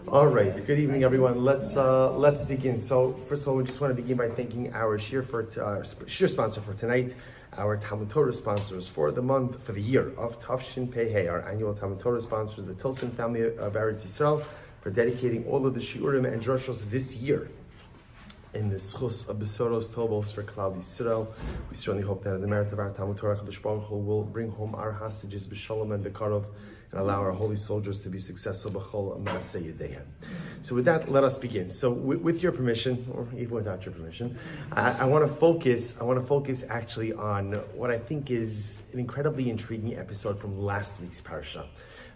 All right. Good evening, everyone. Let's begin. So, first of all, we just want to begin by thanking our shir sponsor for tonight, our Talmud Torah sponsors for the year of Tafshin Pei, our annual Talmud Torah sponsors, the Tilson family of Eretz Yisrael, for dedicating all of the shiurim and drushos this year in the schus of Besoros Tobos for Klal Yisrael. We certainly hope that in the merit of our Talmud Torah, Kadosh Baruch Hu will bring home our hostages b'shalom and b'karov, and allow our holy soldiers to be successful b'chol ma'aseh yedeihem. So with that, let us begin. So with your permission, or even without your permission, I want to focus actually on what I think is an incredibly intriguing episode from last week's parsha.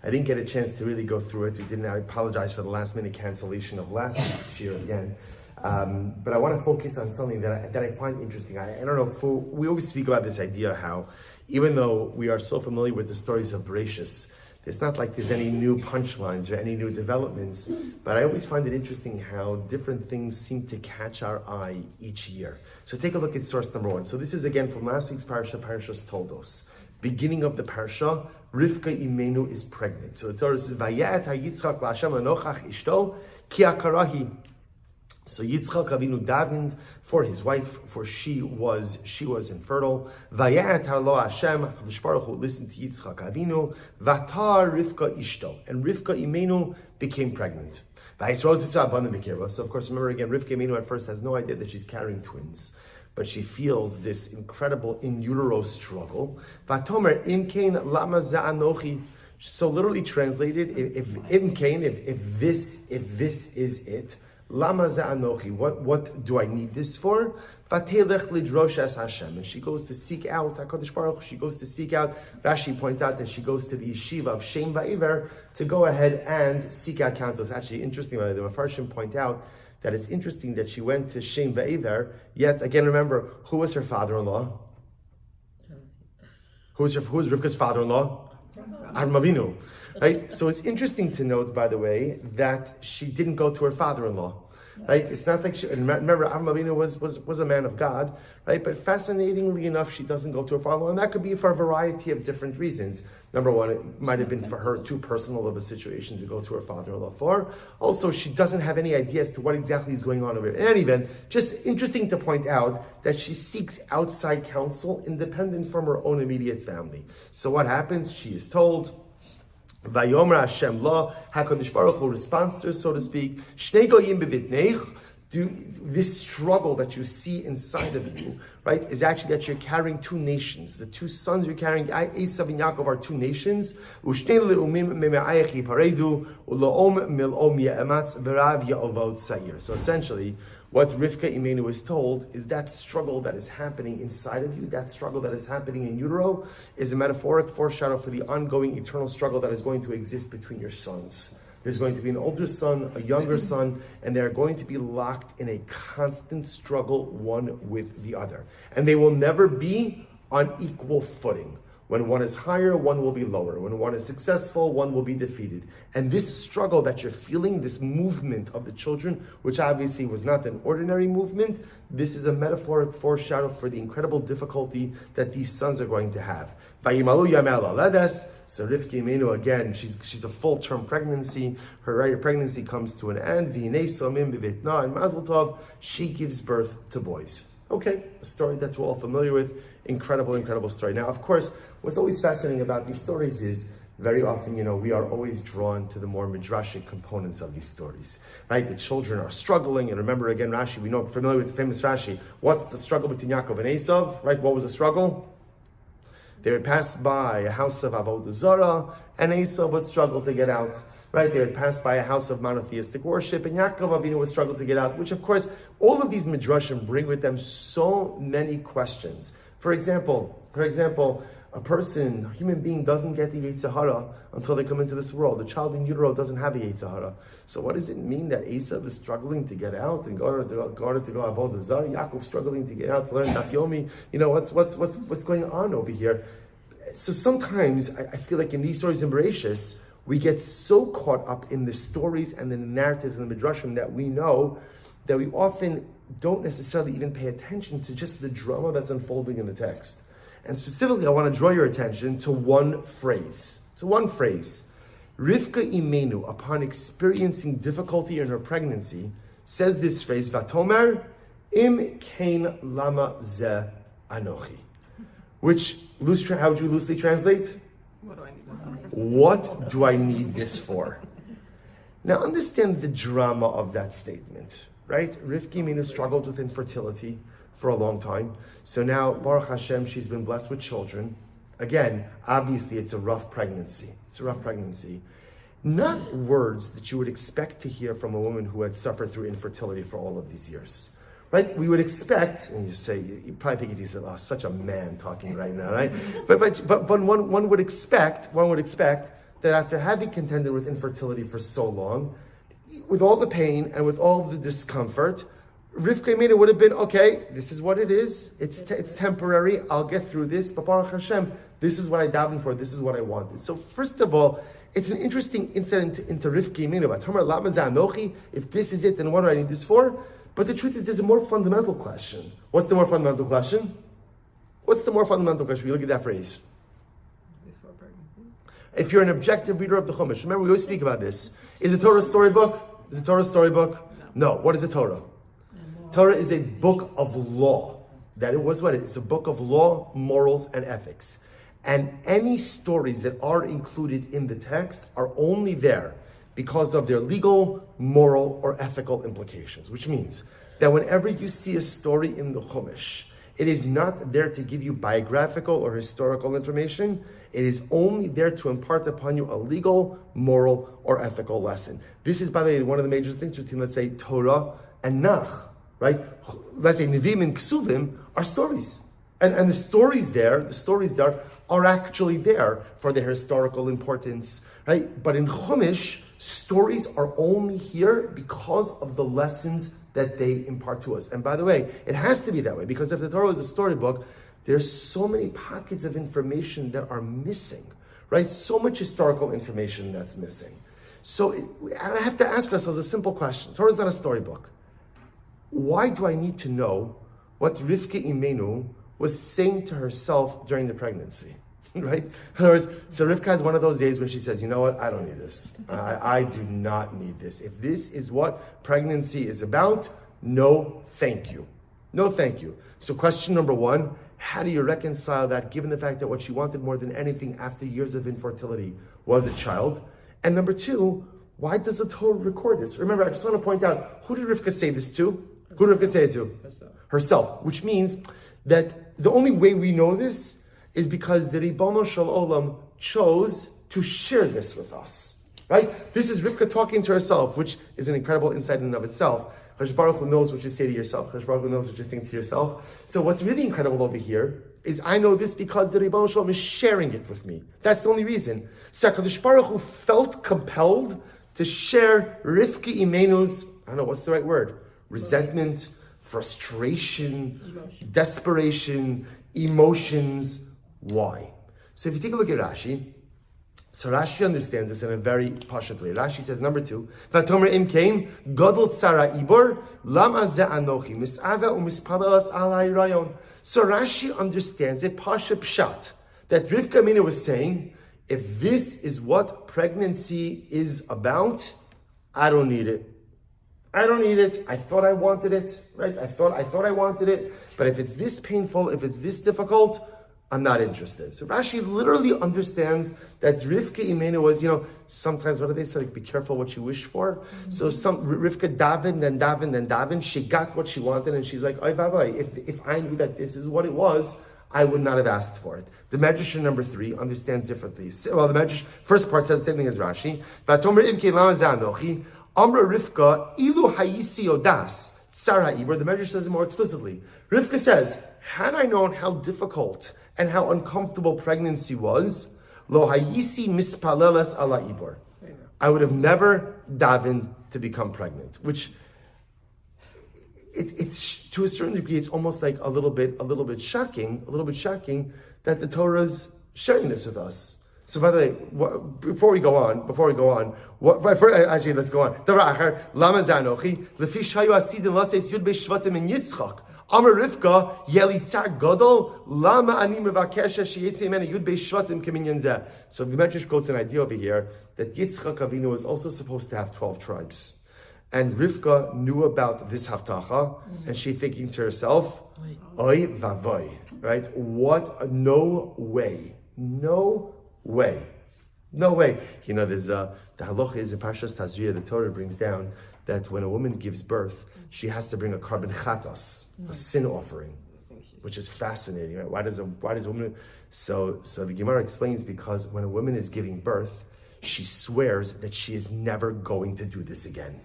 I didn't get a chance to really go through it. I apologize for the last minute cancellation of last week's shir again. But I want to focus on something that I find interesting. I don't know, we always speak about this idea how even though we are so familiar with the stories of Bereshis, it's not like there's any new punchlines or any new developments, but I always find it interesting how different things seem to catch our eye each year. So take a look at source number 1. So this is again from last week's parsha, Parshas Toldos. Beginning of the parsha, Rivka Imeynu is pregnant. So the Torah says, Vayat ha-Yitzchak la'Hashem la'nochach ishto ki akarahi. So Yitzchak Avinu davened for his wife, for she was infertile. Vayat lo Hashem, HaKadosh Baruch Hu listened to Yitzchak Avinu. Vatar Rivka ishto, and Rivka Imeynu became pregnant. So of course, remember again, Rivka Imeynu at first has no idea that she's carrying twins, but she feels this incredible in utero struggle. Vatomer imkein lama za'anochi. So literally translated, if this is it. Lama za'anochi, what do I need this for? Vatelech lidrosh es Hashem, and she goes to seek out HaKadosh Baruch Hu. She goes to seek out. Rashi points out that she goes to the yeshiva of Shem Va'iver to go ahead and seek out counsel. It's actually interesting. The Mefarshim point out that it's interesting that she went to Shem Va'iver. Yet again, remember, who was her father-in-law? Who was Rivka's father-in-law? Avraham Avinu. Right? So it's interesting to note, by the way, that she didn't go to her father-in-law. Right? It's not like remember, Avraham Avinu was a man of God, right? But fascinatingly enough, she doesn't go to her father-in-law, and that could be for a variety of different reasons. Number one, it might have been for her too personal of a situation to go to her father-in-law for. Also, she doesn't have any idea as to what exactly is going on over here. In any event, just interesting to point out that she seeks outside counsel independent from her own immediate family. So what happens? She is told, Vayomer Hashem lo, HaKadosh Baruch Hu responds to her, so to speak, Shnei goyim bevitneich. This struggle that you see inside of you, right, is actually that you're carrying two nations. The two sons you're carrying, Esav and Yaakov, are two nations. U'shnei le'umim me'me'ayach yiparedu, u'lo'om mil'om ye'ematz v'rav ya'ovod sa'ir. So essentially, what Rivka Imeynu is told is that struggle that is happening inside of you, that struggle that is happening in utero, is a metaphoric foreshadow for the ongoing eternal struggle that is going to exist between your sons. There's going to be an older son, a younger son, and they're going to be locked in a constant struggle, one with the other. And they will never be on equal footing. When one is higher, one will be lower. When one is successful, one will be defeated. And this struggle that you're feeling, this movement of the children, which obviously was not an ordinary movement, this is a metaphoric foreshadow for the incredible difficulty that these sons are going to have. Vayimalu yamel aledes. So Rivka Imeynu, again, she's a full-term pregnancy. Her pregnancy comes to an end. V'hinei somim b'vitna, and Mazel Tov, she gives birth to boys. Okay, a story that we're all familiar with. Incredible story. Now, of course, what's always fascinating about these stories is very often, we are always drawn to the more midrashic components of these stories, right? The children are struggling, and remember again, Rashi, we know, familiar with the famous Rashi, what's the struggle between Yaakov and Esav, right? What was the struggle? They would pass by a house of Avodah Zarah, and Esav would struggle to get out. Right? They would pass by a house of monotheistic worship, and Yaakov Avinu would struggle to get out, which of course, all of these midrashim bring with them so many questions. For example, a human being doesn't get the Yetzer Hara until they come into this world. The child in utero doesn't have a Yetzer Hara. So what does it mean that Esav is struggling to get out in order to go Avodah Zarah? Yaakov struggling to get out to learn Daf Yomi. What's going on over here? So sometimes I feel like in these stories in Bereshis, we get so caught up in the stories and the narratives and the midrashim that we know that we often don't necessarily even pay attention to just the drama that's unfolding in the text. And specifically, I want to draw your attention to one phrase. Rivka Imeynu, upon experiencing difficulty in her pregnancy, says this phrase, Vatomer im kein lama ze anochi. Which, how would you loosely translate? What do I need this for? Now understand the drama of that statement, right? Rivka Imeynu struggled with infertility for a long time. So now, Baruch Hashem, she's been blessed with children. Again, obviously it's a rough pregnancy. Not words that you would expect to hear from a woman who had suffered through infertility for all of these years. Right? We would expect, and you probably think he's such a man talking right now, right? But one would expect that after having contended with infertility for so long, with all the pain and with all the discomfort, Rivka Imeynu would have been, okay, this is what it is. It's temporary. I'll get through this. But Baruch Hashem, this is what I davened for. This is what I wanted. So first of all, it's an interesting insight into Rivka Imeynu. If this is it, then what do I need this for? But the truth is, there's a more fundamental question. What's the more fundamental question? We look at that phrase. If you're an objective reader of the Chumash, remember we always speak about this. Is the Torah a storybook? No. What is the Torah? Torah is a book of law. It's a book of law, morals, and ethics. And any stories that are included in the text are only there because of their legal, moral, or ethical implications. Which means that whenever you see a story in the Chumash, it is not there to give you biographical or historical information. It is only there to impart upon you a legal, moral, or ethical lesson. This is, by the way, one of the major things between, let's say, Torah and Nach. Right? Let's say Nevi'im and Ksuvim are stories. And the stories there are actually there for their historical importance. Right? But in Chumash, stories are only here because of the lessons that they impart to us. And by the way, it has to be that way, because if the Torah is a storybook, there's so many pockets of information that are missing. Right? So much historical information that's missing. So I have to ask ourselves a simple question. Torah is not a storybook. Why do I need to know what Rivka Imeynu was saying to herself during the pregnancy? Right? In other words, so Rivka has one of those days where she says, you know what, I don't need this. I do not need this. If this is what pregnancy is about, no thank you. No thank you. So question number one, how do you reconcile that given the fact that what she wanted more than anything after years of infertility was a child? And number two, why does the Torah record this? Remember, I just want to point out, who did Rivka say this to? Who did Rivka say it to? Herself. Which means that the only way we know this is because the Ribono Shel Olam chose to share this with us. Right? This is Rivka talking to herself, which is an incredible insight in and of itself. Chash Baruch Hu knows what you say to yourself. Chash Baruch Hu knows what you think to yourself. So what's really incredible over here is I know this because the Ribono Shel Olam is sharing it with me. That's the only reason. So Chash Baruch Hu felt compelled to share Rivka Imeynu's, I don't know, what's the right word? Resentment, frustration, desperation, emotions. Why? So if you take a look at Rashi, so Rashi understands this in a very pashut way. Rashi says, number two, Vatomer im kein gadol tzara ibor lama ze anochi mis'ava u'mispalalas alai rayon. So Rashi understands a pashut pshat that Rivka Imeynu was saying, if this is what pregnancy is about, I don't need it. I thought I wanted it, right? I thought I wanted it. But if it's this painful, if it's this difficult, I'm not interested. So Rashi literally understands that Rivka Imeynu was, sometimes what do they say? Like, be careful what you wish for. Mm-hmm. So Rivka davened. She got what she wanted, and she's like, if I knew that this is what it was, I would not have asked for it. The Medrash number 3 understands differently. Well, the Medrash first part says the same thing as Rashi. Vatomer im kein lama ze anochi Amra Rivka, ilu hayisi odas, tzara ibor. The Medrash says it more explicitly. Rivka says, had I known how difficult and how uncomfortable pregnancy was, lo hayisi mispaleles ala ibor. I would have never davened to become pregnant. Which, it's to a certain degree, it's almost like a little bit shocking that the Torah's sharing this with us. So by the way, before we go on, let's go on. Amar Rivka, Yelitzar Godol, Lama Ani Mevakesha Sheyetze Imeynu Yud Beis Shvatim Keminyan Zeh. So the Medrash quotes an idea over here that Yitzchak Avinu was also supposed to have 12 tribes. And Rivka knew about this haftacha, and she thinking to herself, Oy vavoy, right? What? No way. No way. No way. You know, there's the halacha is in Parshas Tazria, the Torah brings down that when a woman gives birth, she has to bring a carbon chatas, a sin offering, which is fascinating, right? Why does a woman? So the Gemara explains because when a woman is giving birth, she swears that she is never going to do this again.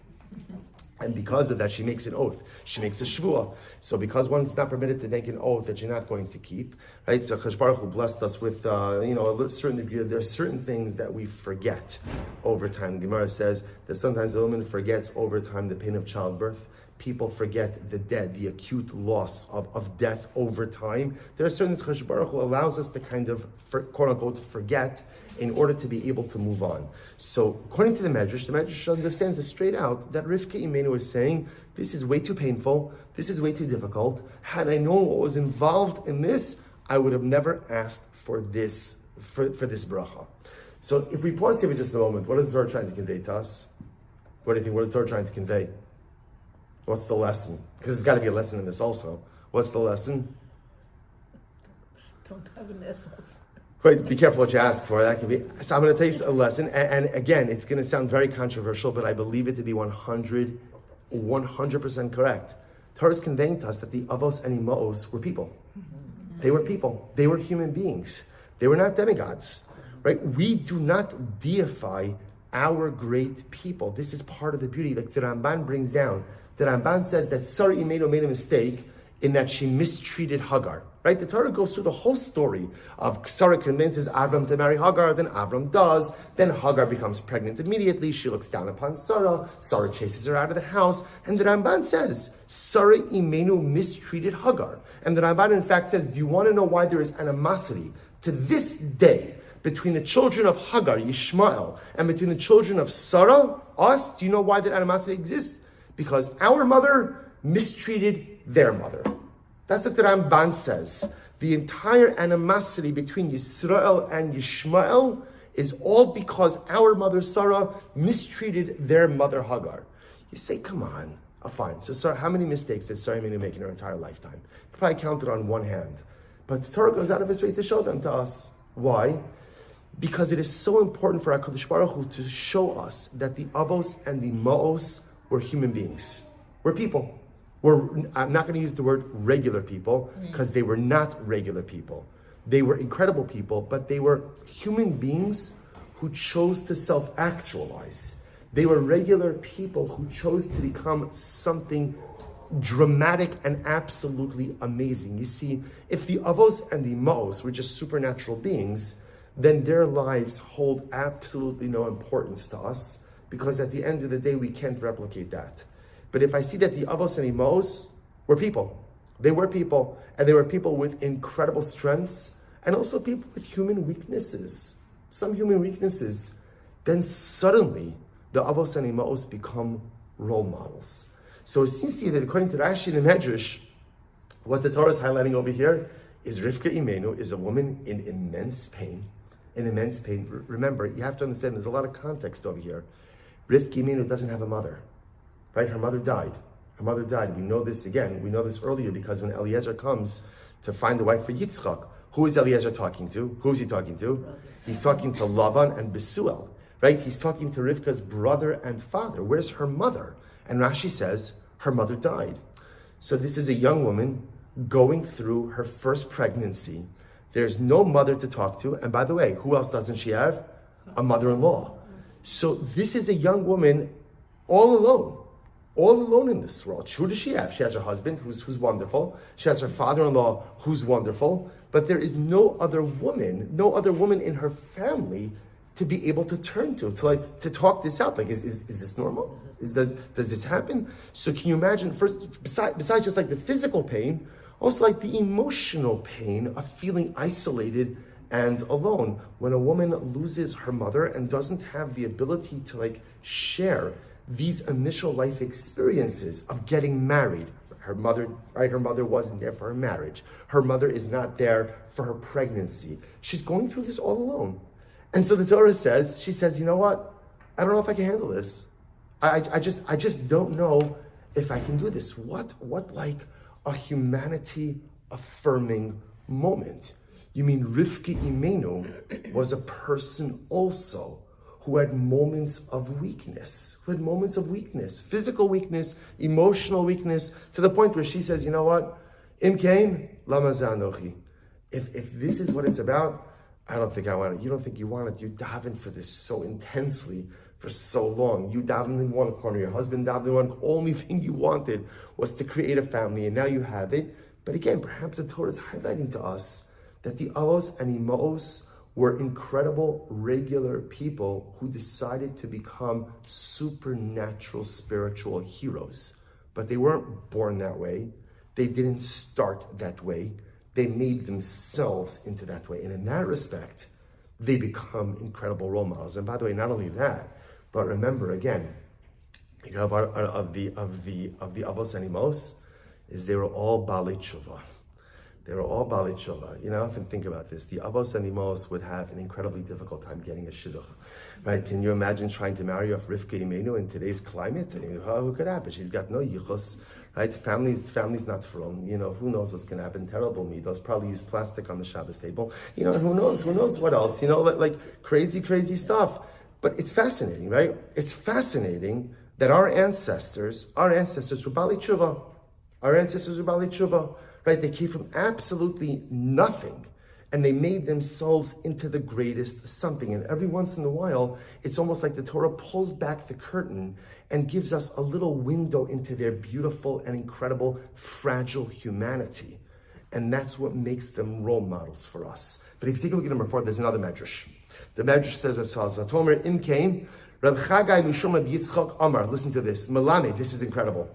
And because of that, she makes an oath. She makes a shvuah. So because one's not permitted to make an oath that you're not going to keep, right? So Chabura who blessed us with, a certain degree. There are certain things that we forget over time. The Gemara says that sometimes a woman forgets over time the pain of childbirth. People forget the dead, the acute loss of death over time. There are certain things Chabura who allows us to kind of, quote unquote, forget in order to be able to move on. So according to the Medrash understands it straight out that Rivka Imeynu is saying, this is way too painful, this is way too difficult. Had I known what was involved in this, I would have never asked for this, for this bracha. So if we pause here for just a moment, what is the Torah trying to convey to us? What do you think? What is the Torah trying to convey? What's the lesson? Because there's got to be a lesson in this also. What's the lesson? Don't have an essence. Wait, be careful what you ask for. That can be. So I'm going to tell you a lesson, and again, it's going to sound very controversial, but I believe it to be 100% correct. Torah is conveying to us that the Avos and Ima'os were people. They were people. They were human beings. They were not demigods, right? We do not deify our great people. This is part of the beauty. Like the Ramban brings down. The Ramban says that Sarah Imeynu made a mistake in that she mistreated Hagar. Right? The Torah goes through the whole story of Sarah convinces Avram to marry Hagar, then Avram does, then Hagar becomes pregnant immediately, she looks down upon Sarah chases her out of the house, and the Ramban says, Sarah Imeynu mistreated Hagar. And the Ramban in fact says, do you want to know why there is animosity to this day between the children of Hagar, Yishmael, and between the children of Sarah, us? Do you know why that animosity exists? Because our mother mistreated their mother. That's what the Ramban says. The entire animosity between Yisrael and Yishmael is all because our mother Sarah mistreated their mother Hagar. You say, come on. Oh, fine. So Sarah, how many mistakes did Sarah Imeynu make in her entire lifetime? You could probably count it on one hand. But the Torah goes out of its way to show them to us. Why? Because it is so important for HaKadosh Baruch Hu to show us that the Avos and the Ma'os were human beings. We're people. I'm not going to use the word regular people because they were not regular people. They were incredible people, but they were human beings who chose to self-actualize. They were regular people who chose to become something dramatic and absolutely amazing. You see, if the Avos and the Ma'os were just supernatural beings, then their lives hold absolutely no importance to us because at the end of the day, we can't replicate that. But if I see that the Avos and Imos were people, they were people, and they were people with incredible strengths, and also people with human weaknesses, some human weaknesses, then suddenly the Avos and Imos become role models. So it seems to you that according to Rashi and Medrash, what the Torah is highlighting over here is Rivka Imeynu is a woman in immense pain. Remember, you have to understand there's a lot of context over here. Rivka Imeynu doesn't have a mother. Right? Her mother died. We know this again. We know this earlier because when Eliezer comes to find a wife for Yitzchak, who is Eliezer talking to? Who is he talking to? He's talking to Lavan and Besuel. Right? He's talking to Rivka's brother and father. Where's her mother? And Rashi says her mother died. So this is a young woman going through her first pregnancy. There's no mother to talk to. And by the way, who else doesn't she have? A mother-in-law. So this is a young woman all alone in this world. Who does she have? She has her husband, who's wonderful. She has her father-in-law, who's wonderful. But there is no other woman in her family to be able to turn to talk this out. Like, is this normal? Does this happen? So can you imagine, first, besides just like the physical pain, also like the emotional pain of feeling isolated and alone. When a woman loses her mother and doesn't have the ability to share these initial life experiences of getting married, Her mother, right? Her mother wasn't there for her marriage. Her mother is not there for her pregnancy. She's going through this all alone. And so the Torah says, she says, you know what? I don't know if I can handle this. I just don't know if I can do this. What like a humanity affirming moment. You mean Rivka Imeynu was a person also who had moments of weakness, physical weakness, emotional weakness, to the point where she says, you know what? Imkein lama zanochi. If this is what it's about, I don't think I want it. You don't think you want it. You davened for this so intensely for so long. You davened in one corner, your husband davened in one. Only thing you wanted was to create a family, and now you have it. But again, perhaps the Torah is highlighting to us that the avos and imos were incredible, regular people who decided to become supernatural spiritual heroes. But they weren't born that way. They didn't start that way. They made themselves into that way. And in that respect, they become incredible role models. And by the way, not only that, but remember again, you know, of the avos and imos, is they were all Baalei Tshuva. They were all Baalei Tshuva. You know, often think about this. The avos and imos would have an incredibly difficult time getting a shidduch, right? Can you imagine trying to marry off Rivka Imeynu in today's climate? Who could happen? She's got no yichus, right? Family's not from. You know, who knows what's going to happen? Terrible midos. Probably use plastic on the Shabbos table. You know, who knows what else? You know, like crazy stuff. But it's fascinating, right? It's fascinating that our ancestors were Baalei Tshuva. Our ancestors were Baalei Tshuva, right? They came from absolutely nothing, and they made themselves into the greatest something. And every once in a while, it's almost like the Torah pulls back the curtain and gives us a little window into their beautiful and incredible, fragile humanity. And that's what makes them role models for us. But if you take a look at number 4, there's another medrash. The medrash says as follows: Vatomer im kain Reb Chagai Mishum Reb Yitzchak Amar. Listen to this. Melamed, this is incredible.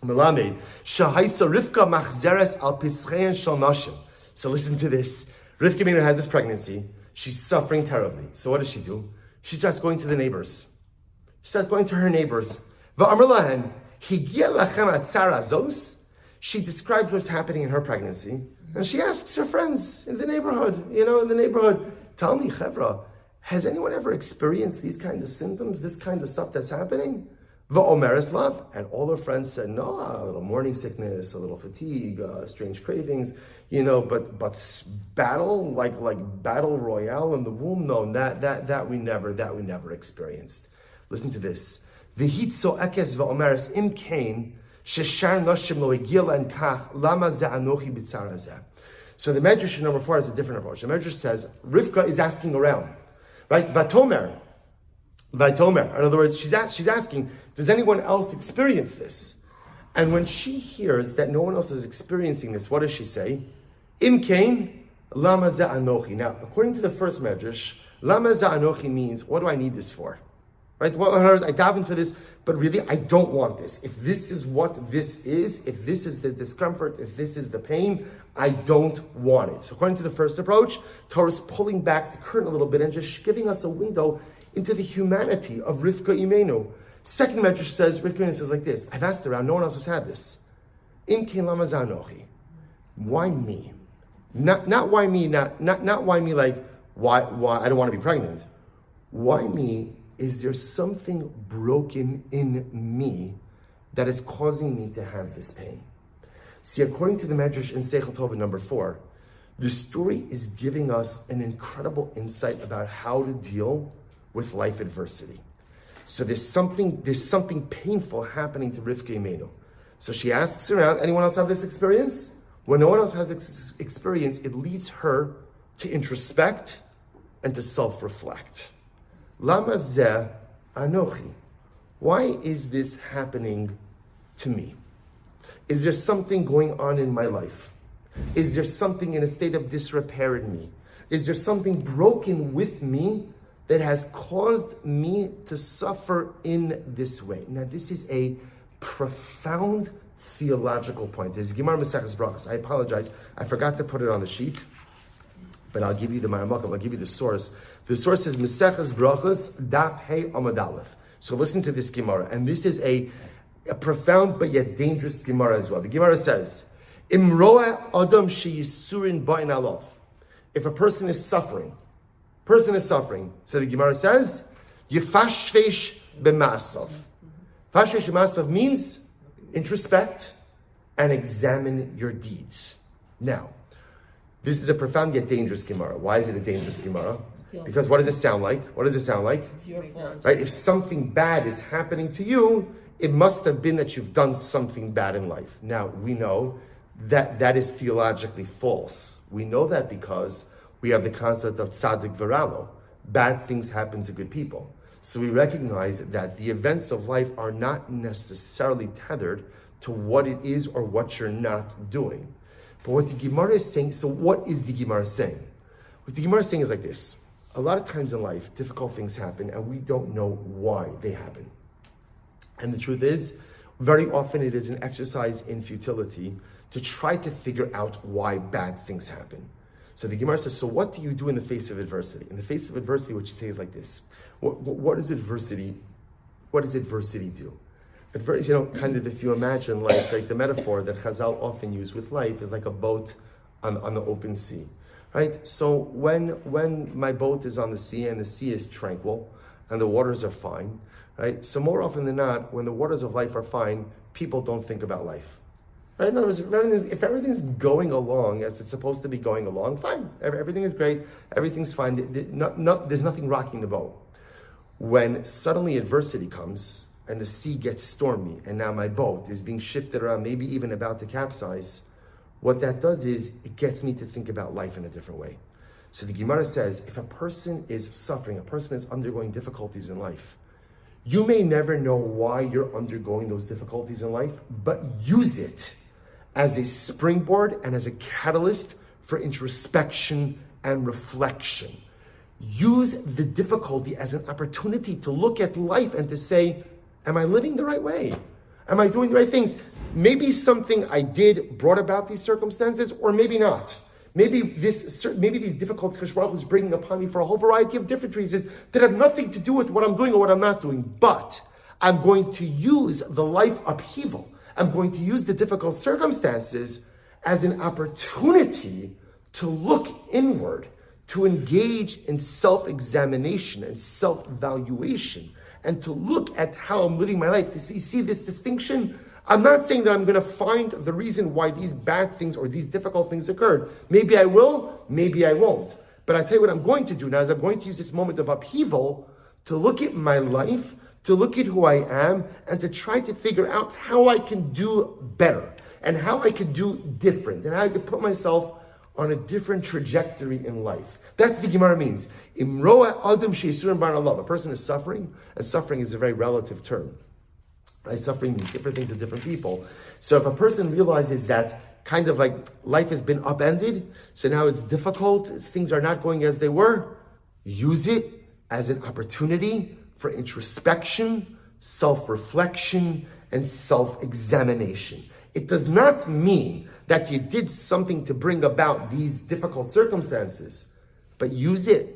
Melamed, Shahaisa Rivka Machzeres Al Pischein Shal Nashim. So listen to this. Rivka Imeynu has this pregnancy. She's suffering terribly. So what does she do? She starts going to the neighbors. She starts going to her neighbors. Va'amar lahen, Higia lachem atzara zos. She describes what's happening in her pregnancy. And she asks her friends in the neighborhood, tell me, Chevra, has anyone ever experienced these kinds of symptoms, this kind of stuff that's happening? Va'omeres love. And all her friends said, no, a little morning sickness, a little fatigue, strange cravings, but battle, like battle royale in the womb, no, that we never experienced. Listen to this. V'hitzo ekes va'omeres im kain sheshar noshim lo igila and kach lama ze'anochi b'tzara zeh. So the medrash number 4 has a different approach. The medrash says, Rivka is asking around, right? Vatomer. In other words, she's asking, does anyone else experience this? And when she hears that no one else is experiencing this, what does she say? Im kain lama ze'anochi. Now, according to the first medrash, lama ze'anochi means, what do I need this for? Right? Well, I daven for this, but really, I don't want this. If this is what this is, if this is the discomfort, if this is the pain, I don't want it. So according to the first approach, Torah is pulling back the curtain a little bit and just giving us a window into the humanity of Rivka Imeynu. Second medrash says, Rivka Imeynu says like this: I've asked around, no one else has had this. Im kein lama zanochi. Why me? Not why me, not why me, like why I don't want to be pregnant. Why me? Is there something broken in me that is causing me to have this pain? See, according to the Medrash in Seichel Tova number 4, the story is giving us an incredible insight about how to deal with life adversity. So there's something painful happening to Rivka Imeynu. So she asks around, anyone else have this experience? When no one else has experience, it leads her to introspect and to self-reflect. Lama zeh anochi. Why is this happening to me? Is there something going on in my life? Is there something in a state of disrepair in me? Is there something broken with me that has caused me to suffer in this way? Now, this is a profound theological point. This is Gemara Maseches Brachos. I apologize. I forgot to put it on the sheet. But I'll give you the Maramakim, I'll give you the source. The source is Maseches Brachos, Daf Hey Amud Aleph. So listen to this Gemara. And this is a a profound but yet dangerous Gemara as well. The Gemara says, Imroa Adam Sheyisurin Ba'in Alov. If a person is suffering, so the Gemara says, Yefashfesh b'ma'asav. Fashfesh b'ma'asav means introspect and examine your deeds. Now, this is a profound yet dangerous Gemara. Why is it a dangerous Gemara? Because what does it sound like? It's your fault. Right? If something bad is happening to you, it must have been that you've done something bad in life. Now, we know that that is theologically false. We know that because we have the concept of tzaddik v'ralo. Bad things happen to good people. So we recognize that the events of life are not necessarily tethered to what it is or what you're not doing. But what the Gemara is saying, so what is the Gemara saying? What the Gemara is saying is like this. A lot of times in life, difficult things happen and we don't know why they happen. And the truth is, very often it is an exercise in futility to try to figure out why bad things happen. So the Gemara says, so what do you do in the face of adversity? In the face of adversity, what you say is like this. What does adversity do? Adversity, kind of if you imagine like the metaphor that Chazal often use with life is like a boat on the open sea, right? So when my boat is on the sea and the sea is tranquil and the waters are fine, right? So more often than not, when the waters of life are fine, people don't think about life. Right? In other words, if everything's going along as it's supposed to be going along, fine. Everything is great. Everything's fine. There's nothing rocking the boat. When suddenly adversity comes and the sea gets stormy and now my boat is being shifted around, maybe even about to capsize, what that does is it gets me to think about life in a different way. So the Gemara says, if a person is suffering, a person is undergoing difficulties in life, you may never know why you're undergoing those difficulties in life, but use it as a springboard and as a catalyst for introspection and reflection. Use the difficulty as an opportunity to look at life and to say, am I living the right way? Am I doing the right things? Maybe something I did brought about these circumstances, or maybe not. Maybe these difficulties Kadosh Baruch Hu is bringing upon me for a whole variety of different reasons that have nothing to do with what I'm doing or what I'm not doing. But I'm going to use the life upheaval, I'm going to use the difficult circumstances as an opportunity to look inward, to engage in self-examination and self-evaluation, and to look at how I'm living my life. You see this distinction? I'm not saying that I'm going to find the reason why these bad things or these difficult things occurred. Maybe I will, maybe I won't. But I tell you what I'm going to do now is I'm going to use this moment of upheaval to look at my life, to look at who I am, and to try to figure out how I can do better and how I can do different and how I can put myself on a different trajectory in life. That's what the Gemara means. Imroa Adam Sheyisurin Ba'in Alov. A person is suffering, and suffering is a very relative term. Right? Suffering means different things to different people. So if a person realizes that kind of like life has been upended, so now it's difficult, things are not going as they were, use it as an opportunity for introspection, self-reflection, and self-examination. It does not mean that you did something to bring about these difficult circumstances, but use it.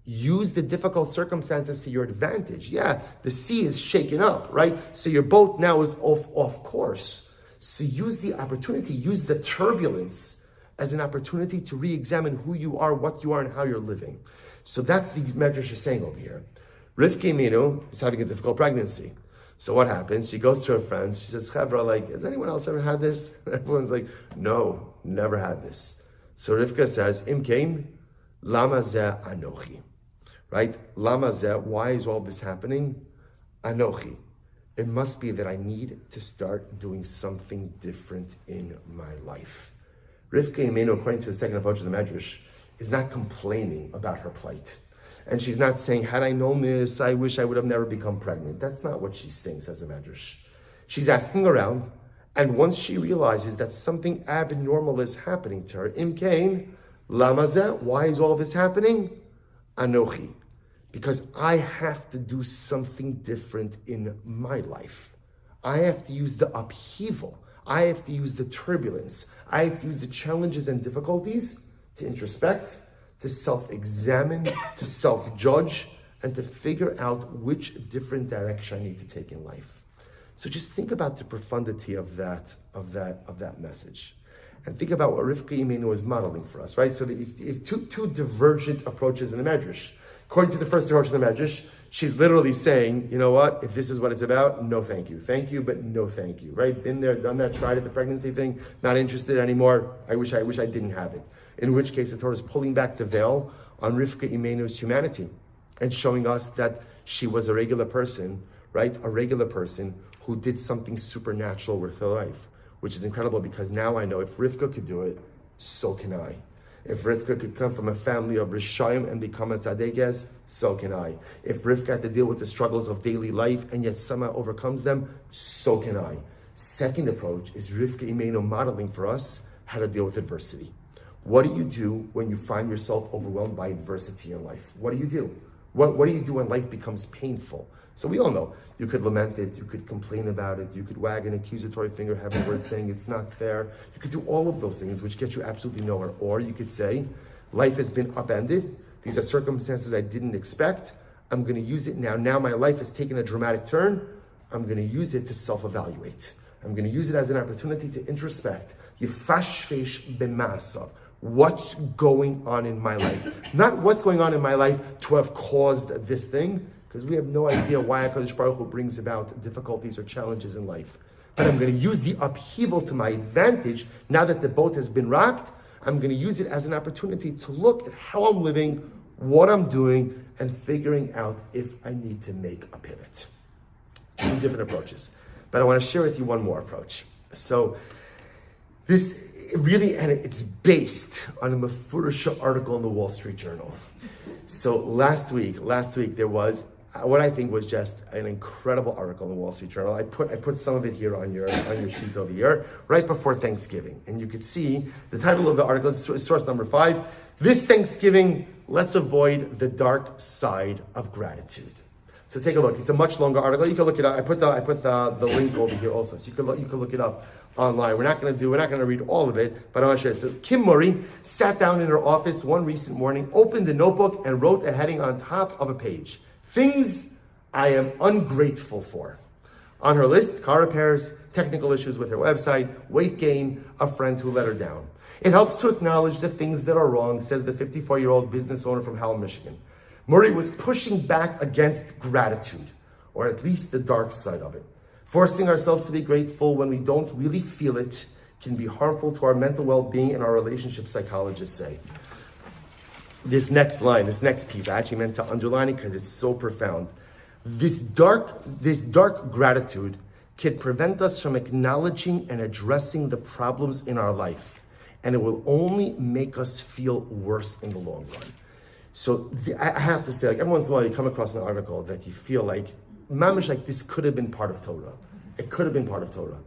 Use the difficult circumstances to your advantage. Yeah, the sea is shaken up, right? So your boat now is off course. So use the opportunity, use the turbulence as an opportunity to re-examine who you are, what you are, and how you're living. So that's the Medrash is saying over here. Rivka Imeynu is having a difficult pregnancy. So what happens? She goes to her friends. She says, Chabura, like, has anyone else ever had this? And everyone's like, no, never had this. So Rivka says, Imkein, lama zeh anochi. Right? Lama zeh, why is all this happening? Anochi. It must be that I need to start doing something different in my life. Rivka Imeynu, according to the second approach of the Medrash, is not complaining about her plight. And she's not saying, had I known this, I wish I would have never become pregnant. That's not what she's saying, says the Medrash. She's asking around, and once she realizes that something abnormal is happening to her, Imkein, lama zeh, why is all this happening? Anochi. Because I have to do something different in my life. I have to use the upheaval. I have to use the turbulence. I have to use the challenges and difficulties to introspect, to self-examine, to self-judge, and to figure out which different direction I need to take in life. So just think about the profundity of that message. And think about what Rivka Imeynu is modeling for us, right? So if two divergent approaches in the Medrash. According to the first approach in the Medrash, she's literally saying, you know what, if this is what it's about, no thank you. Thank you, but no thank you, right? Been there, done that, tried it, the pregnancy thing, not interested anymore. I wish I didn't have it. In which case the Torah is pulling back the veil on Rivka Imeynu's humanity and showing us that she was a regular person, right? A regular person who did something supernatural with her life, which is incredible because now I know if Rivka could do it, so can I. If Rivka could come from a family of Rishayim and become a Tzaddikas, so can I. If Rivka had to deal with the struggles of daily life and yet somehow overcomes them, so can I. Second approach is Rivka Imeynu modeling for us how to deal with adversity. What do you do when you find yourself overwhelmed by adversity in life? What do you do? What do you do when life becomes painful? So we all know, you could lament it, you could complain about it, you could wag an accusatory finger heavenward saying it's not fair. You could do all of those things which get you absolutely nowhere. Or you could say, life has been upended, these are circumstances I didn't expect, I'm going to use it now. Now my life has taken a dramatic turn, I'm going to use it to self-evaluate. I'm going to use it as an opportunity to introspect. Yifashfesh b'ma'asav. What's going on in my life? Not what's going on in my life to have caused this thing, because we have no idea why HaKadosh Baruch Hu brings about difficulties or challenges in life. But I'm going to use the upheaval to my advantage. Now that the boat has been rocked, I'm going to use it as an opportunity to look at how I'm living, what I'm doing, and figuring out if I need to make a pivot. Two different approaches. But I want to share with you one more approach. So this really, and it's based on a Mefurisha article in the Wall Street Journal. So last week there was what I think was just an incredible article in the Wall Street Journal. I put some of it here on your sheet over here, right before Thanksgiving. And you could see the title of the article is source number 5. This Thanksgiving, let's avoid the dark side of gratitude. So take a look. It's a much longer article. You can look it up. I put the link over here also, so you can look it up online. We're not going to read all of it, but I want to show you. So Kim Murray sat down in her office one recent morning, opened a notebook, and wrote a heading on top of a page: "Things I am ungrateful for." On her list, car repairs, technical issues with her website, weight gain, a friend who let her down. It helps to acknowledge the things that are wrong, says the 54-year-old business owner from Howell, Michigan. Murray was pushing back against gratitude, or at least the dark side of it. Forcing ourselves to be grateful when we don't really feel it can be harmful to our mental well-being and our relationship, psychologists say. This next piece, I actually meant to underline it because it's so profound. This dark gratitude can prevent us from acknowledging and addressing the problems in our life, and it will only make us feel worse in the long run. So I have to say, like, every once in a while you come across an article that you feel like, mamish, like this could have been part of Torah. It could have been part of Torah.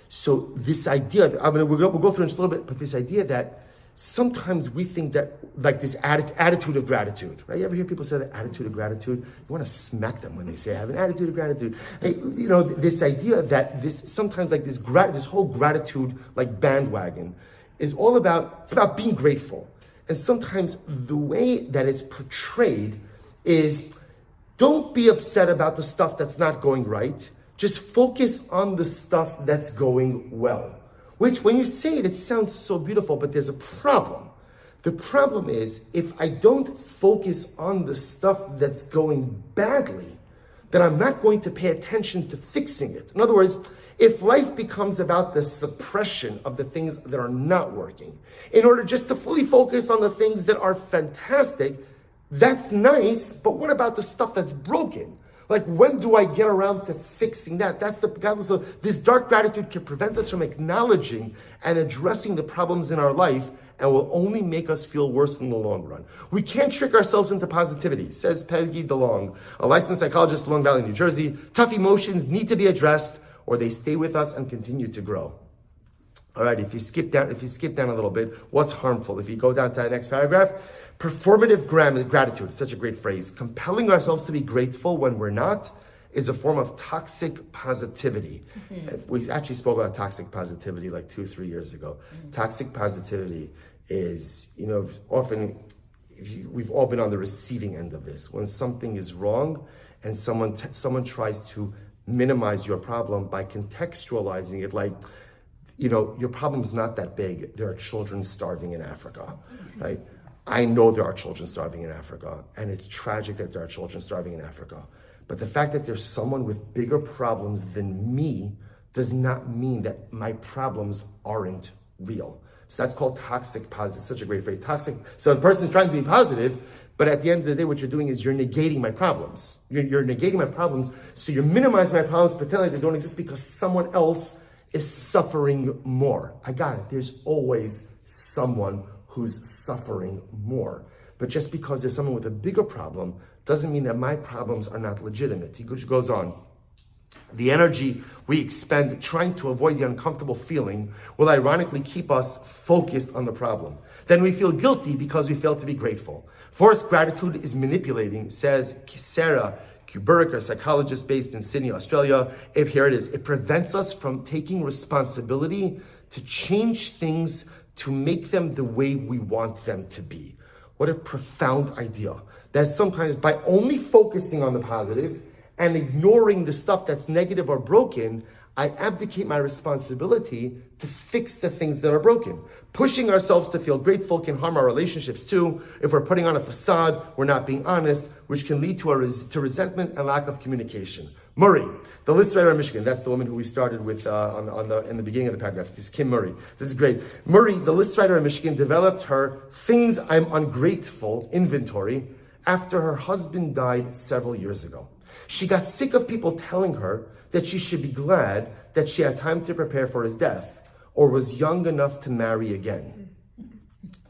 So this idea, we'll go through in just a little bit, but this idea that sometimes we think that, like, this attitude of gratitude, right? You ever hear people say the attitude of gratitude? You want to smack them when they say, I have an attitude of gratitude. Hey, this idea that sometimes like this whole gratitude, like, bandwagon is all about, it's about being grateful. And sometimes the way that it's portrayed is, don't be upset about the stuff that's not going right. Just focus on the stuff that's going well. Which, when you say it sounds so beautiful, but there's a problem. The problem is, if I don't focus on the stuff that's going badly, then I'm not going to pay attention to fixing it. In other words, if life becomes about the suppression of the things that are not working, in order just to fully focus on the things that are fantastic, that's nice, but what about the stuff that's broken? Like, when do I get around to fixing that? So this dark gratitude can prevent us from acknowledging and addressing the problems in our life, and will only make us feel worse in the long run. We can't trick ourselves into positivity, says Peggy DeLong, a licensed psychologist in Long Valley, New Jersey. Tough emotions need to be addressed, or they stay with us and continue to grow. All right, if you skip down a little bit, what's harmful? If you go down to the next paragraph, performative gratitude, such a great phrase. Compelling ourselves to be grateful when we're not is a form of toxic positivity. Mm-hmm. We actually spoke about toxic positivity like 2 or 3 years ago. Mm-hmm. Toxic positivity is, often we've all been on the receiving end of this. When something is wrong and someone tries to minimize your problem by contextualizing it like, your problem is not that big. There are children starving in Africa, right? I know there are children starving in Africa, and it's tragic that there are children starving in Africa. But the fact that there's someone with bigger problems than me does not mean that my problems aren't real. So that's called toxic positive. It's such a great phrase, toxic. So the person's trying to be positive, but at the end of the day, what you're doing is you're negating my problems. You're negating my problems, so you're minimizing my problems, pretending like they don't exist because someone else is suffering more. I got it. There's always someone who's suffering more. But just because there's someone with a bigger problem doesn't mean that my problems are not legitimate. He goes on. The energy we expend trying to avoid the uncomfortable feeling will ironically keep us focused on the problem. Then we feel guilty because we fail to be grateful. Forced gratitude is manipulating, says Sarah Chabura, a psychologist based in Sydney, Australia. Here it is. It prevents us from taking responsibility to change things to make them the way we want them to be. What a profound idea. That sometimes by only focusing on the positive and ignoring the stuff that's negative or broken, I abdicate my responsibility to fix the things that are broken. Pushing ourselves to feel grateful can harm our relationships too. If we're putting on a facade, we're not being honest, which can lead to resentment and lack of communication. Murray, the list writer in Michigan, that's the woman who we started with in the beginning of the paragraph. This is Kim Murray. This is great. Murray, the list writer in Michigan, developed her things I'm ungrateful inventory after her husband died several years ago. She got sick of people telling her that she should be glad that she had time to prepare for his death or was young enough to marry again.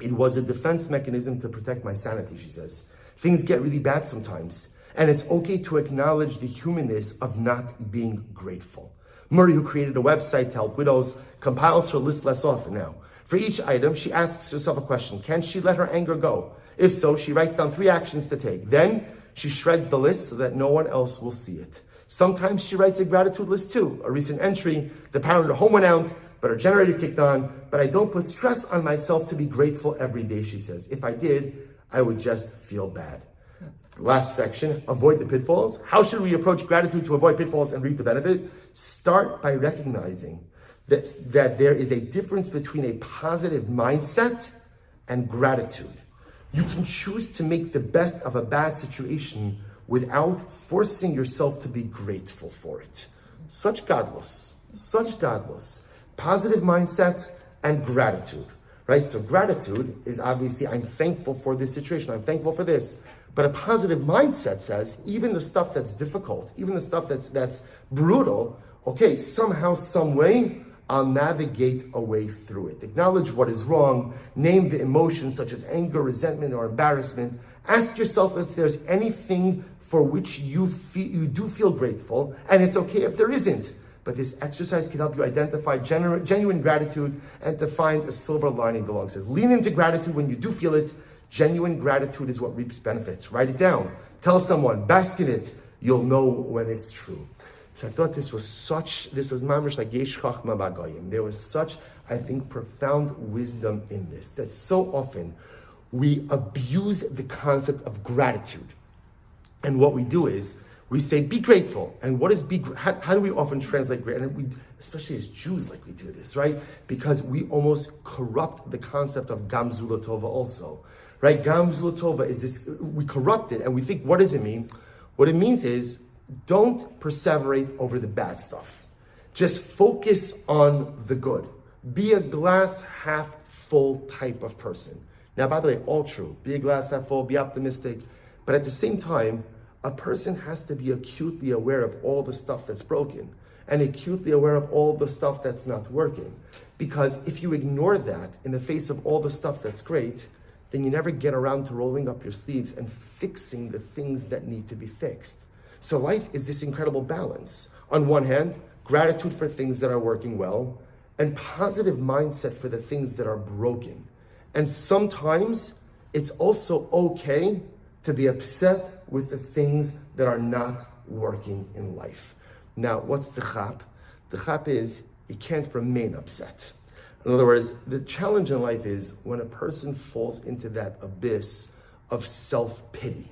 It was a defense mechanism to protect my sanity, she says. Things get really bad sometimes, and it's okay to acknowledge the humanness of not being grateful. Murray, who created a website to help widows, compiles her list less often now. For each item, she asks herself a question. Can she let her anger go? If so, she writes down 3 actions to take. Then she shreds the list so that no one else will see it. Sometimes she writes a gratitude list too. A recent entry, the power of the home went out, but her generator kicked on. But I don't put stress on myself to be grateful every day, she says. If I did, I would just feel bad. The last section, avoid the pitfalls. How should we approach gratitude to avoid pitfalls and reap the benefit? Start by recognizing that there is a difference between a positive mindset and gratitude. You can choose to make the best of a bad situation without forcing yourself to be grateful for it. Such godless. Positive mindset and gratitude, right? So gratitude is obviously, I'm thankful for this situation. I'm thankful for this. But a positive mindset says, even the stuff that's difficult, even the stuff that's brutal, okay, somehow, some way, I'll navigate a way through it. Acknowledge what is wrong. Name the emotions such as anger, resentment, or embarrassment. Ask yourself if there's anything for which you do feel grateful, and it's okay if there isn't. But this exercise can help you identify genuine gratitude and to find a silver lining along. It says, lean into gratitude when you do feel it. Genuine gratitude is what reaps benefits. Write it down. Tell someone. Bask in it. You'll know when it's true. So I thought this was mamish like yesh chachma b'agayim. There was such, I think, profound wisdom in this, that so often we abuse the concept of gratitude. And what we do is, we say, be grateful. And what is how do we often translate gratitude? And we, especially as Jews, like we do this, right? Because we almost corrupt the concept of Gam Zula Tova also, right? Gam Zula Tova is this, we corrupt it and we think, what does it mean? What it means is, don't perseverate over the bad stuff. Just focus on the good. Be a glass half full type of person. Now, by the way, all true. Be a glass half full, be optimistic. But at the same time, a person has to be acutely aware of all the stuff that's broken and acutely aware of all the stuff that's not working. Because if you ignore that in the face of all the stuff that's great, then you never get around to rolling up your sleeves and fixing the things that need to be fixed. So life is this incredible balance. On one hand, gratitude for things that are working well, and positive mindset for the things that are broken. And sometimes it's also okay to be upset with the things that are not working in life. Now, what's the chap? The chap is, you can't remain upset. In other words, the challenge in life is when a person falls into that abyss of self-pity,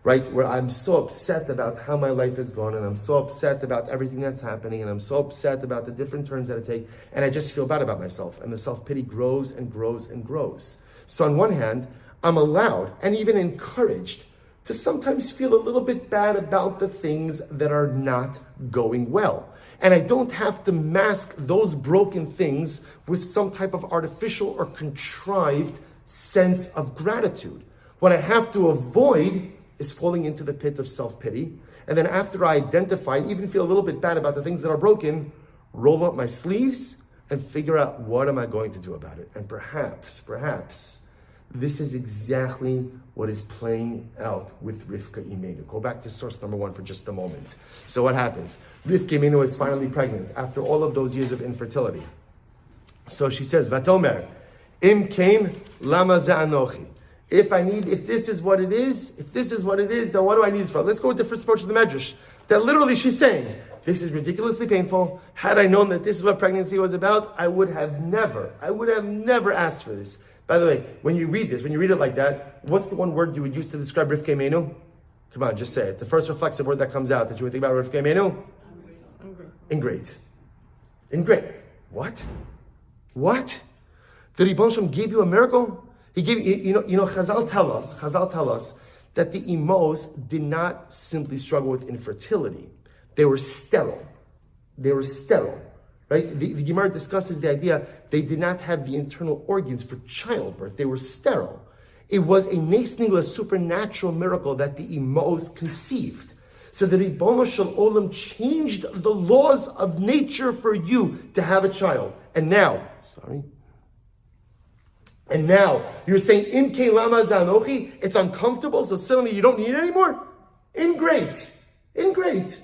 right? Where I'm so upset about how my life is going, and I'm so upset about everything that's happening, and I'm so upset about the different turns that I take, and I just feel bad about myself, and the self-pity grows and grows and grows. So on one hand, I'm allowed and even encouraged to sometimes feel a little bit bad about the things that are not going well. And I don't have to mask those broken things with some type of artificial or contrived sense of gratitude. What I have to avoid is falling into the pit of self-pity. And then after I identify and even feel a little bit bad about the things that are broken, roll up my sleeves and figure out what am I going to do about it. And perhaps, this is exactly what is playing out with Rivka Imeynu. Go back to source number 1 for just a moment. So what happens? Rivka Imeynu is finally pregnant after all of those years of infertility. So she says, Vatomer, Im kain lama za'anochi. If this is what it is, then what do I need this for? Let's go with the first approach of the Medrash. That literally she's saying, this is ridiculously painful. Had I known that this is what pregnancy was about, I would have never asked for this. By the way, when you read it like that, what's the one word you would use to describe Rivka Imeynu? Come on, just say it. The first reflexive word that comes out that you would think about Rivka Imeynu? Ingrate. Ingrate. What? The Ribbon Shem gave you a miracle? He gave Chazal tell us that the Imos did not simply struggle with infertility. They were sterile. Right? The Gemara discusses the idea they did not have the internal organs for childbirth. They were sterile. It was a nesnigla supernatural miracle that the Imos conceived. So the Ribono Shel Olam changed the laws of nature for you to have a child. And now you're saying, Im ke lama zanochi, it's uncomfortable, so suddenly you don't need it anymore? Ingrate,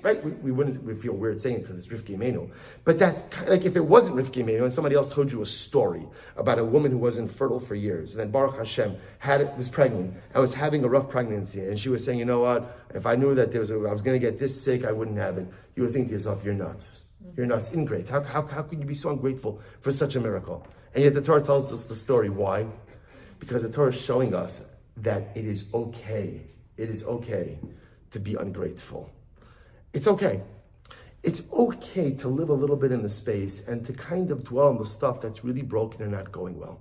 right? We feel weird saying it because it's Rivka Imeynu. But that's kind of like if it wasn't Rivka Imeynu and somebody else told you a story about a woman who was infertile for years, and then Baruch Hashem was pregnant and was having a rough pregnancy, and she was saying, you know what, if I knew that I was going to get this sick, I wouldn't have it. You would think to yourself, you're nuts. You're nuts. Ingrate. How could you be so ungrateful for such a miracle? And yet the Torah tells us the story. Why? Because the Torah is showing us that it is okay to be ungrateful. It's okay. It's okay to live a little bit in the space and to kind of dwell on the stuff that's really broken and not going well.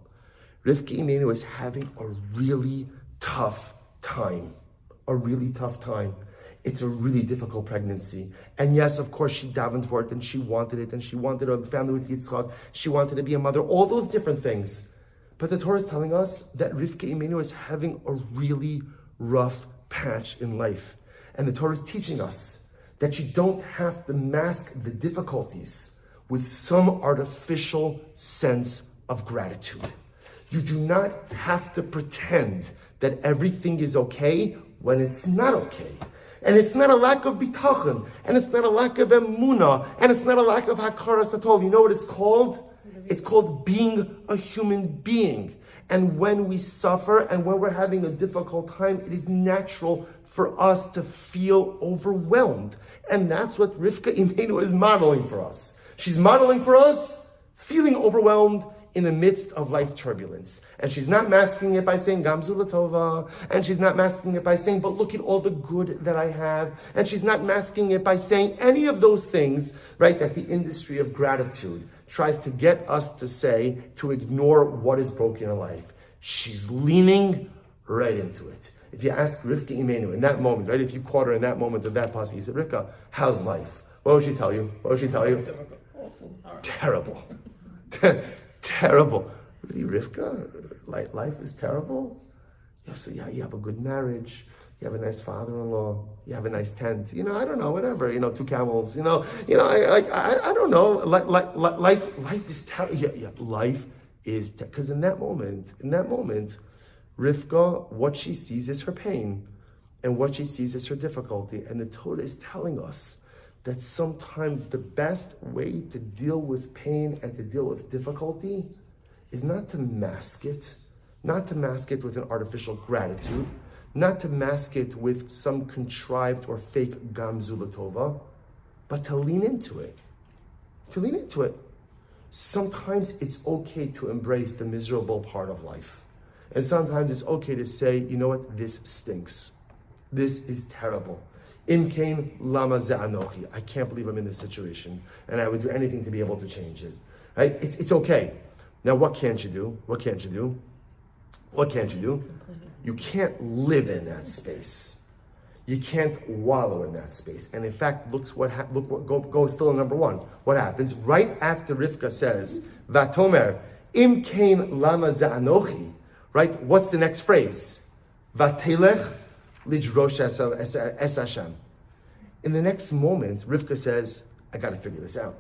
Rivka Imeynu is having a really tough time. It's a really difficult pregnancy. And yes, of course, she davened for it, and she wanted it, and she wanted a family with Yitzchak. She wanted to be a mother, all those different things. But the Torah is telling us that Rivka Imeynu is having a really rough patch in life. And the Torah is teaching us that you don't have to mask the difficulties with some artificial sense of gratitude. You do not have to pretend that everything is okay when it's not okay. And it's not a lack of bitachon, and it's not a lack of emunah, and it's not a lack of hakaras atov. You know what it's called? It's called being a human being. And when we suffer and when we're having a difficult time, it is natural for us to feel overwhelmed. And that's what Rivka Imeynu is modeling for us. She's modeling for us feeling overwhelmed in the midst of life turbulence. And she's not masking it by saying, Gamzu Latova. And she's not masking it by saying, but look at all the good that I have. And she's not masking it by saying any of those things, right, that the industry of gratitude tries to get us to say, to ignore what is broken in life. She's leaning right into it. If you ask Rivka Imeynu in that moment, right, if you caught her in that moment of that passage, you said, Rivka, how's life? What would she tell you? Terrible. Terrible. Really, Rivka? Life is terrible? So yeah, you have a good marriage. You have a nice father-in-law. You have a nice tent. I don't know, whatever. 2 camels. I don't know. Life is terrible. Yeah, life is because in that moment, Rivka, what she sees is her pain, and what she sees is her difficulty. And the Torah is telling us that sometimes the best way to deal with pain and to deal with difficulty is not to mask it with an artificial gratitude, not to mask it with some contrived or fake gamzu latova, but to lean into it. Sometimes it's okay to embrace the miserable part of life. And sometimes it's okay to say, you know what, this stinks. This is terrible. Imkein lama ze'anochi. I can't believe I'm in this situation, and I would do anything to be able to change it. Right? It's okay. Now, what can't you do? What can't you do? What can't you do? You can't live in that space. You can't wallow in that space. And in fact, go still in number one. What happens right after Rivka says, "Vatomer imkein lama ze'anochi." Right? What's the next phrase? Vatelech lidrosh es Hashem. In the next moment, Rivka says, "I got to figure this out."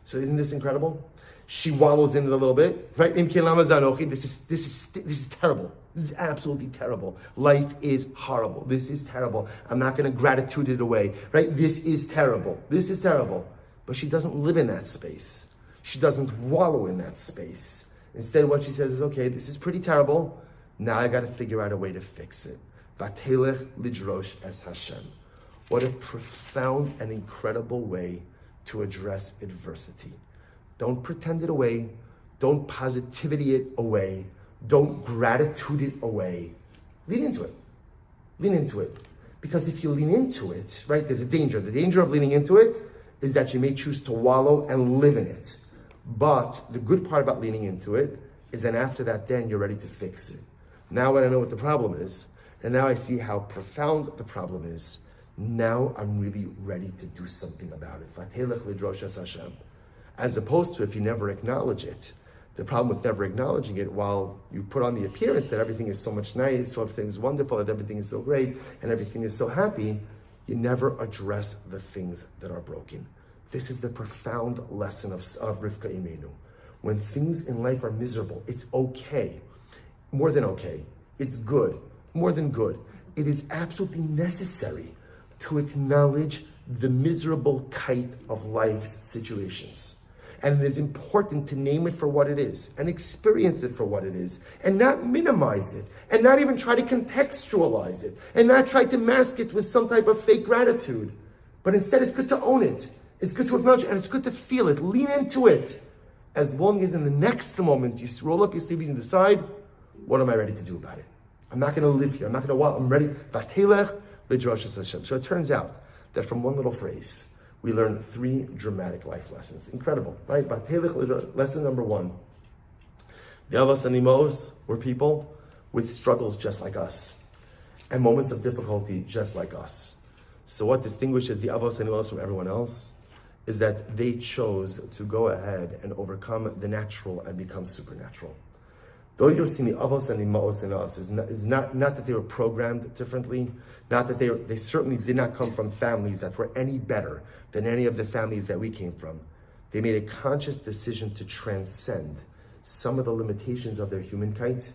So isn't this incredible? She wallows in it a little bit, right? Imkein lama ze'anochi. This is terrible. This is absolutely terrible. Life is horrible. This is terrible. I'm not going to gratitude it away, right? This is terrible. This is terrible. But she doesn't live in that space. She doesn't wallow in that space. Instead, what she says is, okay, this is pretty terrible. Now I got to figure out a way to fix it. Vatelech lidrosh es Hashem. What a profound and incredible way to address adversity. Don't pretend it away. Don't positivity it away. Don't gratitude it away. Lean into it. Lean into it. Because if you lean into it, right, there's a danger. The danger of leaning into it is that you may choose to wallow and live in it. But the good part about leaning into it is that after that, then you're ready to fix it. Now I know what the problem is, and now I see how profound the problem is. Now I'm really ready to do something about it. Vatelech lidrosh es Hashem. As opposed to if you never acknowledge it. The problem with never acknowledging it, while you put on the appearance that everything is so much nice, so everything is wonderful, that everything is so great, and everything is so happy, you never address the things that are broken. This is the profound lesson of Rivka Imeynu. When things in life are miserable, it's okay. More than okay. It's good. More than good. It is absolutely necessary to acknowledge the miserable kite of life's situations. And it is important to name it for what it is and experience it for what it is and not minimize it and not even try to contextualize it and not try to mask it with some type of fake gratitude. But instead, it's good to own it. It's good to acknowledge it and it's good to feel it. Lean into it. As long as in the next moment you roll up your sleeves and decide, what am I ready to do about it? I'm not going to live here. I'm not going to walk. I'm ready. Vatelech lidrosh es Hashem. So it turns out that from one little phrase, we learn 3 dramatic life lessons. Incredible, right? Lesson number 1. The Avos and Imos were people with struggles just like us and moments of difficulty just like us. So what distinguishes the Avos and Imos from everyone else is that they chose to go ahead and overcome the natural and become supernatural. Though you've seen the Avos and Imos in us, is not that they were programmed differently, not that they certainly did not come from families that were any better than any of the families that we came from. They made a conscious decision to transcend some of the limitations of their humankind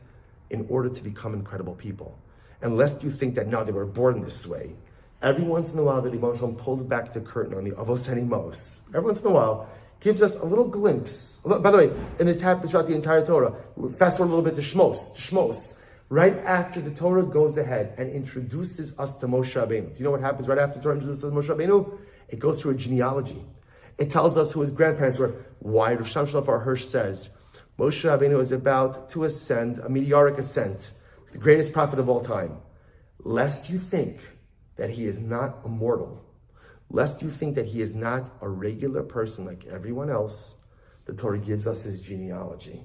in order to become incredible people. And lest you think that, no, they were born this way. Every once in a while, the Rebbe Shalom pulls back the curtain on the Avos and Imos. Every once in a while, gives us a little glimpse. By the way, and this happens throughout the entire Torah. Fast forward a little bit to Shmos. Right after the Torah goes ahead and introduces us to Moshe Rabbeinu. Do you know what happens right after the Torah introduces us to Moshe Rabbeinu? It goes through a genealogy. It tells us who his grandparents were. Why Rav Sham Shalom Hirsch says, Moshe Rabbeinu is about to ascend, a meteoric ascent, the greatest prophet of all time. Lest you think that he is not immortal, lest you think that he is not a regular person like everyone else, the Torah gives us his genealogy.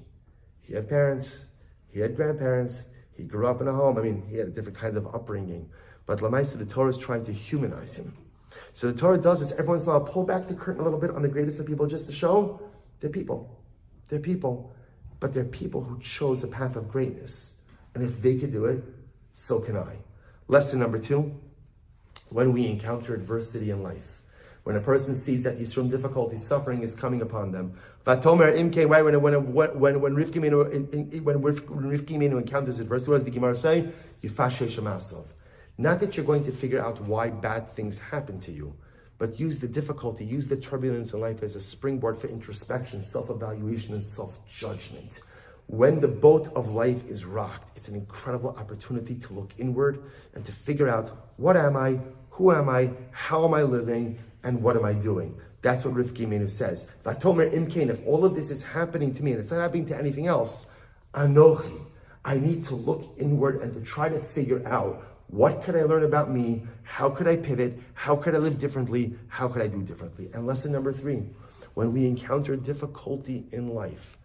He had parents, he had grandparents, he grew up in a home. I mean, he had a different kind of upbringing. But Lamaisa, the Torah is trying to humanize him. So the Torah does is every once in a while pull back the curtain a little bit on the greatest of people just to show they're people. They're people. But they're people who chose a path of greatness. And if they could do it, so can I. Lesson number 2, when we encounter adversity in life, when a person sees that he's from difficulty, suffering is coming upon them. Vatomer imke, right? When Rivka Imeynu encounters adversity, what does the Gemara say? Yifashe shemasov. Not that you're going to figure out why bad things happen to you, but use the difficulty, use the turbulence in life as a springboard for introspection, self-evaluation, and self-judgment. When the boat of life is rocked, it's an incredible opportunity to look inward and to figure out, what am I, who am I, how am I living, and what am I doing? That's what Rivka Imeynu says. Vatomer imkein, if all of this is happening to me and it's not happening to anything else, anochi, I need to look inward and to try to figure out What could I learn about me? How could I pivot? How could I live differently? How could I do differently? And lesson number 3, when we encounter difficulty in life,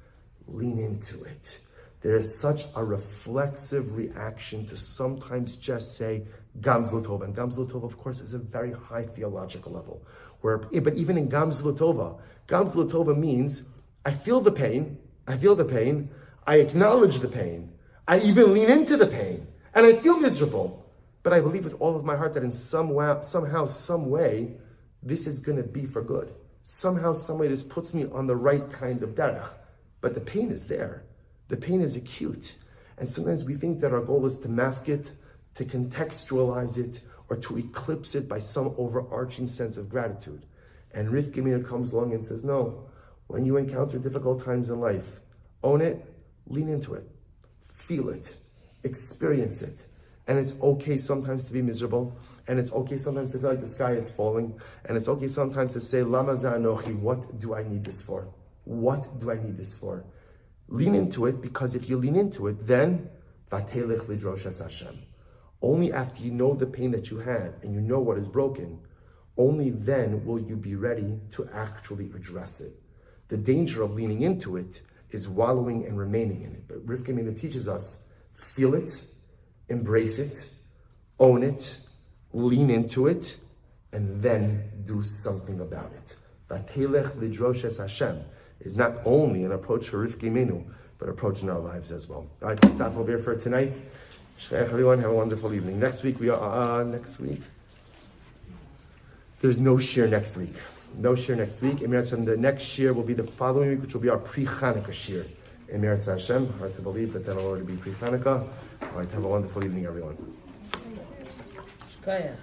lean into it. There is such a reflexive reaction to sometimes just say, Gam Zlotova. And Gam Zlotova, of course, is a very high theological level. But even in Gam Zlotova means, I feel the pain, I acknowledge the pain, I even lean into the pain, and I feel miserable. But I believe with all of my heart that in somehow, some way, this is going to be for good. Somehow, some way, this puts me on the right kind of derech. But the pain is there. The pain is acute. And sometimes we think that our goal is to mask it, to contextualize it, or to eclipse it by some overarching sense of gratitude. And Rivka comes along and says, no, when you encounter difficult times in life, own it, lean into it, feel it, experience it. And it's okay sometimes to be miserable, and it's okay sometimes to feel like the sky is falling, and it's okay sometimes to say, Lama za'anochi, what do I need this for? What do I need this for? Lean into it, because if you lean into it, then vatelech lidrosh es Hashem. Only after you know the pain that you have and you know what is broken, only then will you be ready to actually address it. The danger of leaning into it is wallowing and remaining in it. But Rivka teaches us, feel it, embrace it, own it, lean into it, and then do something about it. Vatelech lidrosh es Hashem is not only an approach for Rivka Imeynu, but approach in our lives as well. All right, let's stop over here for tonight. Shreich everyone, have a wonderful evening. Next week, there's no shir next week. No shir next week. The next shir will be the following week, which will be our pre-Chanukah shir. Emir Hashem, hard to believe that that'll already be pre-Chanukah. All right, have a wonderful evening, everyone. Shkaya.